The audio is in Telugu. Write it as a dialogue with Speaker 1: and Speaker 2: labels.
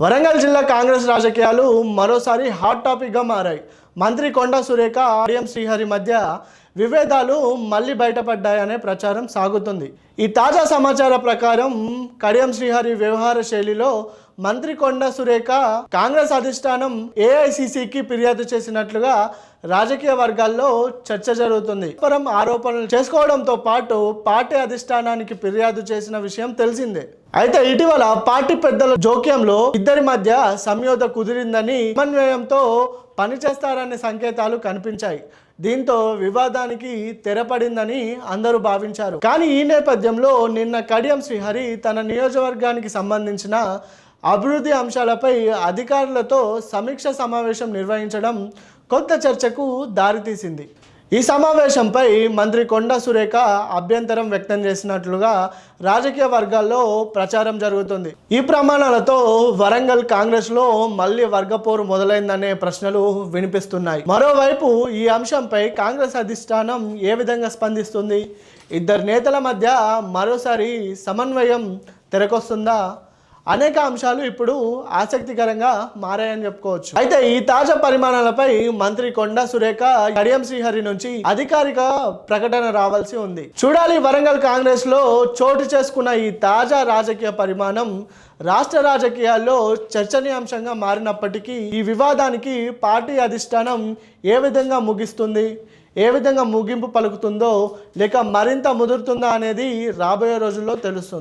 Speaker 1: వరంగల్ జిల్లా కాంగ్రెస్ రాజకీయాలు మరోసారి హాట్ టాపిక్గా మారాయి. మంత్రి కొండా సురేఖ, కడియం శ్రీహరి మధ్య విభేదాలు మళ్ళీ బయటపడ్డాయనే ప్రచారం సాగుతుంది. ఈ తాజా సమాచార ప్రకారం కడియం శ్రీహరి వ్యవహార శైలిలో మంత్రి కొండా సురేఖ కాంగ్రెస్ అధిష్టానం ఏఐసిసికి ఫిర్యాదు చేసినట్లుగా రాజకీయ వర్గాల్లో చర్చ జరుగుతుంది. పరం ఆరోపణలు చేసుకోవడంతో పాటు పార్టీ అధిష్టానానికి ఫిర్యాదు చేసిన విషయం తెలిసిందే. అయితే ఇటీవల పార్టీ పెద్దల జోక్యంలో ఇద్దరి మధ్య సంయోగ కుదిరిందని, సమన్వయంతో పనిచేస్తారనే సంకేతాలు కనిపించాయి. దీంతో వివాదానికి తెరపడిందని అందరూ భావించారు. కానీ ఈ నేపథ్యంలో నిన్న కడియం శ్రీహరి తన నియోజకవర్గానికి సంబంధించిన అభివృద్ధి అంశాలపై అధికారులతో సమీక్ష సమావేశం నిర్వహించడం కొత్త చర్చకు దారితీసింది. ఈ సమావేశంపై మంత్రి కొండా సురేఖ అభ్యంతరం వ్యక్తం చేసినట్లుగా రాజకీయ వర్గాల్లో ప్రచారం జరుగుతుంది. ఈ ప్రమాణాలతో వరంగల్ కాంగ్రెస్లో మళ్ళీ వర్గపోరు మొదలైందనే ప్రశ్నలు వినిపిస్తున్నాయి. మరోవైపు ఈ అంశంపై కాంగ్రెస్ అధిష్టానం ఏ విధంగా స్పందిస్తుంది? ఇద్దరు నేతల మధ్య మరోసారి సమన్వయం తెరకొస్తుందా? అనేక అంశాలు ఇప్పుడు ఆసక్తికరంగా మారాయని చెప్పుకోవచ్చు. అయితే ఈ తాజా పరిమాణాలపై మంత్రి కొండా సురేఖ, కడియం శ్రీహరి నుంచి అధికారిక ప్రకటన రావాల్సి ఉంది. చూడాలి. వరంగల్ కాంగ్రెస్ లో చోటు చేసుకున్న ఈ తాజా రాజకీయ పరిమాణం రాష్ట్ర రాజకీయాల్లో చర్చనీయాంశంగా మారినప్పటికీ ఈ వివాదానికి పార్టీ అధిష్టానం ఏ విధంగా ముగిస్తుంది, ఏ విధంగా ముగింపు పలుకుతుందో, లేక మరింత ముదురుతుందా అనేది రాబోయే రోజుల్లో తెలుస్తుంది.